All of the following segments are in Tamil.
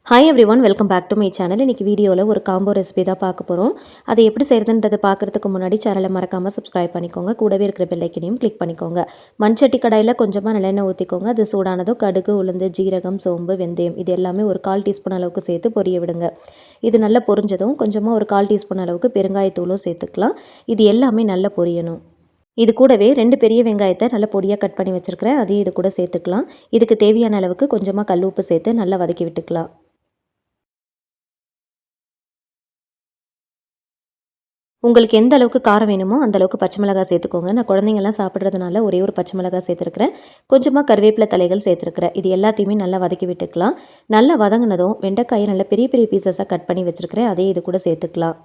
Hi everyone, welcome back to my channel. இன்றைக்கி வீடியோவில் ஒரு காம்போ ரெசிபி தான் பார்க்க போகிறோம். அதை எப்படி செய்கிறதுன்றதை பார்க்குறதுக்கு முன்னாடி சேனலை மறக்காமல் சப்ஸ்கிரைப் பண்ணிக்கோங்க. கூடவே இருக்கிற பெல் ஐக்கனையும் கிளிக் பண்ணிக்கோங்க. மண்சட்டி கடாயில் கொஞ்சமாக நல்லெண்ணெய் ஊற்றிக்கோங்க. அது சூடானதும் கடுகு, உளுந்து, ஜீரகம், சோம்பு, வெந்தயம் இது எல்லாமே ஒரு 1/4 டீஸ்பூன் அளவுக்கு சேர்த்து பொரிய விடுங்க. இது நல்லா பொரிஞ்சதும் கொஞ்சமாக ஒரு 1/4 டீஸ்பூன் அளவுக்கு பெருங்காயத்தூளும் சேர்த்துக்கலாம். இது எல்லாமே நல்லா பொரியணும். இது கூடவே 2 பெரிய வெங்காயத்தை நல்லா பொடியாக கட் பண்ணி வச்சுருக்கிறேன். அதையும் இது கூட சேர்த்துக்கலாம். இதுக்கு தேவையான அளவுக்கு கொஞ்சமாக கல் உப்பு சேர்த்து நல்லா வதக்கி விட்டுக்கலாம். உங்களுக்கு எந்த அளவுக்கு காரம் வேணுமோ அந்த அளவுக்கு பச்சை மிளகாய் சேர்த்துக்கோங்க. நான் குழந்தைங்கள்லாம் சாப்பிட்றதுனால ஒரே ஒரு பச்சை மிளகாய் சேர்த்துருக்கிறேன். கொஞ்சமாக கருவேப்பிலை தலைகள் சேர்த்துருக்கிறேன். இது எல்லாத்தையுமே நல்லா வதக்கி விட்டுக்கலாம். நல்லா வதங்கினதும் வெண்டைக்காயை நல்லா பெரிய பெரிய பீசஸாக கட் பண்ணி வச்சுருக்கிறேன். அதையும் இது கூட சேர்த்துக்கலாம்.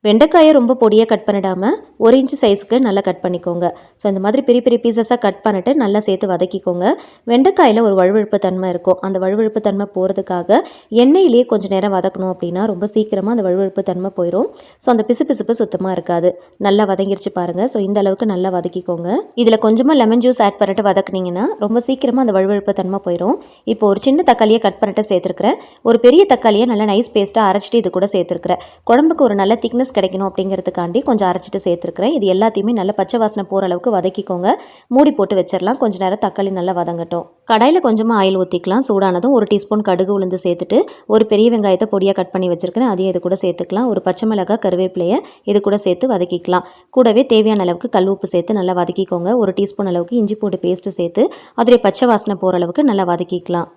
வெண்டைக்காயை ரொம்ப பொடியாக கட் பண்ணிடாமல் 1 இன்ச்சு சைஸுக்கு நல்லா கட் பண்ணிக்கோங்க. ஸோ இந்த மாதிரி பெரிய பெரிய பீசஸாக கட் பண்ணிவிட்டு நல்லா சேர்த்து வதக்கிக்கோங்க. வெண்டைக்காயில் ஒரு வழுவழுப்பு தன்மை இருக்கும். அந்த வழுவழுப்பு தன்மை போகிறதுக்காக எண்ணெயிலேயே கொஞ்சம் நேரம் வதக்கணும் அப்படின்னா ரொம்ப சீக்கிரமாக அந்த வழுவழுப்பு தன்மை போயிடும். ஸோ அந்த பிசுபிசுப்பு சுத்தமாக இருக்காது. நல்லா வதங்கிருச்சு பாருங்கள். ஸோ இந்த அளவுக்கு நல்லா வதக்கிக்கோங்க. இதில் கொஞ்சமாக லெமன் ஜூஸ் ஆட் பண்ணிட்டு வதக்குனீங்கன்னா ரொம்ப சீக்கிரமாக அந்த வழுவழுப்பு தன்மை போயிடும். இப்போ ஒரு சின்ன தக்காளியை கட் பண்ணிட்டு சேர்த்துருக்கிறேன். ஒரு பெரிய தக்காளியை நல்லா நைஸ் பேஸ்ட்டாக அரைச்சிட்டு இது கூட சேர்த்துருக்கிறேன். குழம்புக்கு ஒரு நல்ல திக்னஸ் கிடைக்கணும் அப்படிங்கிறதுக்காண்டி கொஞ்சம் அரைச்சிட்டு சேர்த்துருக்கிறேன். இது எல்லாத்தையுமே நல்லா பச்சை வாசனை போகிற அளவுக்கு வதக்கிக்கோங்க. மூடி போட்டு வச்சிடலாம். கொஞ்சம் நேரம் தக்காளி நல்லா வதங்கட்டும். கடாயில் கொஞ்சமாக ஆயில் ஊற்றிக்கலாம். சூடானதும் 1 டீஸ்பூன் கடுகு உளுந்து சேர்த்துட்டு ஒரு பெரிய வெங்காயத்தை பொடியாக கட் பண்ணி வச்சிருக்கிறேன். அதையும் இது கூட சேர்த்துக்கலாம். ஒரு பச்சை மிளகாய், கருவேப்பிலையை இது கூட சேர்த்து வதக்கிக்கலாம். கூடவே தேவையான அளவுக்கு கல் உப்பு சேர்த்து நல்லா வதக்கிக்கோங்க. 1 டீஸ்பூன் அளவுக்கு இஞ்சி பூண்டு பேஸ்ட்டு சேர்த்து அதோடைய பச்சை வாசனை போகிற அளவுக்கு நல்லா வதக்கிக்கலாம்.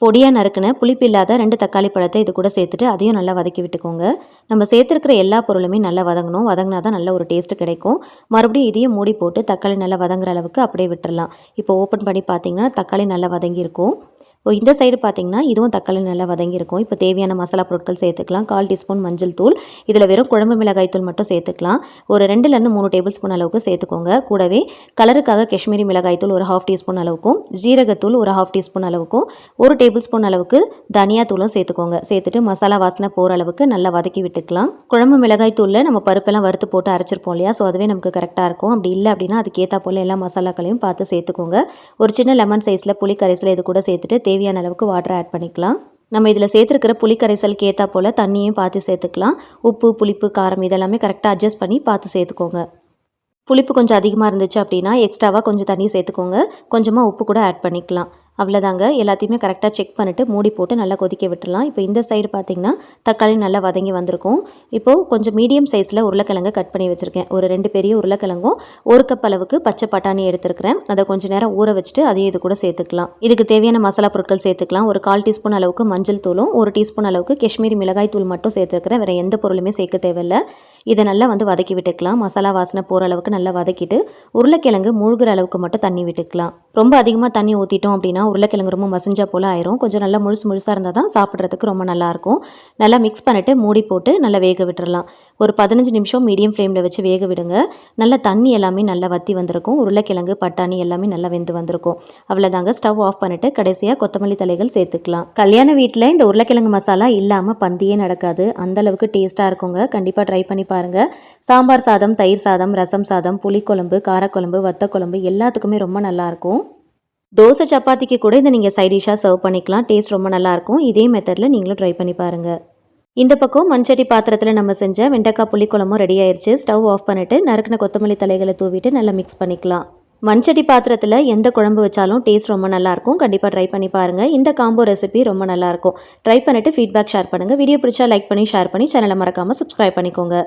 பொடியாக நறுக்கின புளிப்பு இல்லாத 2 தக்காளி பழத்தை இது கூட சேர்த்துட்டு அதையும் நல்லா வதக்கி விட்டுக்கோங்க. நம்ம சேர்த்துருக்கிற எல்லா பொருளுமே நல்லா வதங்கணும். வதங்கினா தான் நல்ல ஒரு டேஸ்ட்டு கிடைக்கும். மறுபடியும் இதையும் மூடி போட்டு தக்காளி நல்லா வதங்குற அளவுக்கு அப்படியே விட்டுறலாம். இப்போ ஓப்பன் பண்ணி பார்த்தீங்கன்னா தக்காளி நல்லா வதங்கியிருக்கும். இந்த சைடு பார்த்தீங்கன்னா இதுவும் தக்காளி நல்லா வதங்கியிருக்கும். இப்போ தேவையான மசாலா பொருட்கள் சேர்த்துக்கலாம். 1/4 டீஸ்பூன் மஞ்சள் தூள், இதில் வெறும் குழம்பு மிளகாய் தூள் மட்டும் சேர்த்துக்கலாம். ஒரு 2லேருந்து 3 டேபிள் ஸ்பூன் அளவுக்கு சேர்த்துக்கோங்க. கூடவே கலருக்காக காஷ்மீரி மிளகாய் தூள் ஒரு 1/2 டீஸ்பூன் அளவுக்கும், ஜீரகத்தூள் ஒரு 1/2 டீஸ்பூன் அளவுக்கும், 1 டேபிள் ஸ்பூன் அளவுக்கு தனியா தூளும் சேர்த்துக்கோங்க. சேர்த்துட்டு மசாலா வாசனை போகிற அளவுக்கு நல்லா வதக்கி விட்டுக்கலாம். குழம்பு மிளகாய் தூளில் நம்ம பருப்பெல்லாம் வறுத்து போட்டு அரைச்சிருப்போம் இல்லையா? ஸோ அதுவே நமக்கு கரெக்டாக இருக்கும். அப்படி இல்லை அப்படின்னா அதுக்கேற்ற போல் எல்லா மசாலாக்களையும் பார்த்து சேர்த்துக்கோங்க. ஒரு சின்ன லெமன் சைஸில் புளி கரைசல் இது கூட சேர்த்துட்டு தேவையான அளவுக்கு வாட்டர் ஆட் பண்ணிக்கலாம். நம்ம இதில் சேர்த்துருக்கிற புளி கரைசலுக்கு ஏற்றா போல் தண்ணியும் பார்த்து சேர்த்துக்கலாம். உப்பு, புளிப்பு, காரம் இதெல்லாமே கரெக்டாக அட்ஜஸ்ட் பண்ணி பார்த்து சேர்த்துக்கோங்க. புளிப்பு கொஞ்சம் அதிகமாக இருந்துச்சு அப்படின்னா எக்ஸ்ட்ராவாக கொஞ்சம் தண்ணி சேர்த்துக்கோங்க. கொஞ்சமாக உப்பு கூட ஆட் பண்ணிக்கலாம். அவ்வளோதாங்க. எல்லாத்தையுமே கரெக்டாக செக் பண்ணிவிட்டு மூடி போட்டு நல்லா கொதிக்க விட்டுடலாம். இப்போ இந்த சைடு பார்த்திங்கன்னா தக்காளி நல்லா வதங்கி வந்திருக்கும். இப்போது கொஞ்சம் மீடியம் சைஸில் உருளைக்கிழங்கு கட் பண்ணி வச்சுருக்கேன். ஒரு 2 பெரிய உருளைக்கிழங்கும் 1 கப் அளவுக்கு பச்சை பட்டாணி எடுத்துருக்கிறேன். அதை கொஞ்சம் நேரம் ஊற வச்சுட்டு அதையும் இது கூட சேர்த்துக்கலாம். இதுக்கு தேவையான மசாலா பொருட்கள் சேர்த்துக்கலாம். ஒரு 1/4 டீஸ்பூன் அளவுக்கு மஞ்சள் தூளும் 1 டீஸ்பூன் அளவுக்கு காஷ்மீரி மிளகாய் தூள் மட்டும் சேர்த்துருக்கிறேன். வேறு எந்த பொருளுமே சேர்க்க தேவையில்லை. இதை நல்லா வதக்கி விட்டுக்கலாம். மசாலா வாசனை போகிற அளவுக்கு நல்லா வதக்கிட்டு உருளைக்கிழங்கு மூழ்கிற அளவுக்கு மட்டும் தண்ணி விட்டுக்கலாம். ரொம்ப அதிகமாக தண்ணி ஊற்றிட்டோம் அப்படின்னா உருளைக்கிழங்கு ரொம்ப மசிஞ்சா போல் ஆயிரும். கொஞ்சம் நல்லா முழுசாக இருந்தால் தான் சாப்பிட்றதுக்கு ரொம்ப நல்லாயிருக்கும். நல்லா மிக்ஸ் பண்ணிவிட்டு மூடி போட்டு நல்லா வேக விட்டுறலாம். ஒரு 15 நிமிஷம் மீடியம் ஃப்ளேமில் வச்சு வேக விடுங்க. நல்லா தண்ணி எல்லாமே நல்லா வற்றி வந்திருக்கும். உருளைக்கிழங்கு, பட்டாணி எல்லாமே நல்லா வெந்து வந்திருக்கும். அவ்வளோதாங்க. ஸ்டவ் ஆஃப் பண்ணிவிட்டு கடைசியாக கொத்தமல்லி தலைகள் சேர்த்துக்கலாம். கல்யாண வீட்டில் இந்த உருளைக்கிழங்கு மசாலா இல்லாமல் பந்தியே நடக்காது. அந்தளவுக்கு டேஸ்ட்டாக இருக்குங்க. கண்டிப்பாக ட்ரை பண்ணி பாருங்கள். சாம்பார் சாதம், தயிர் சாதம், ரசம் சாதம், புளிக்குழம்பு, காரக்குழம்பு, வத்தக்குழம்பு எல்லாத்துக்குமே ரொம்ப நல்லாயிருக்கும். தோசை, சப்பாத்திக்கு கூட இதை நீங்கள் சைட் டிஷ்ஷாக சர்வ் பண்ணிக்கலாம். டேஸ்ட் ரொம்ப நல்லாயிருக்கும். இதே மெத்தடில் நீங்களும் ட்ரை பண்ணி பாருங்கள். இந்த பக்கம் மண்சட்டி பாத்திரத்தில் நம்ம செஞ்ச வெண்டைக்காய் புளிக்குழம்பும் ரெடி ஆயிடுச்சு. ஸ்டவ் ஆஃப் பண்ணிவிட்டு நறுக்கின கொத்தமல்லி தலைகளை தூவிட்டு நல்லா மிக்ஸ் பண்ணிக்கலாம். மண்சட்டி பாத்திரத்தில் எந்த குழம்பு வச்சாலும் டேஸ்ட் ரொம்ப நல்லாயிருக்கும். கண்டிப்பாக ட்ரை பண்ணி பாருங்கள். இந்த காம்போ ரெசிபி ரொம்ப நல்லாயிருக்கும். ட்ரை பண்ணிவிட்டு ஃபீட்பேக் ஷேர் பண்ணுங்கள். வீடியோ பிடிச்சா லைக் பண்ணி ஷேர் பண்ணி சேனலை மறக்காமல் சப்ஸ்கிரைப் பண்ணிக்கோங்க.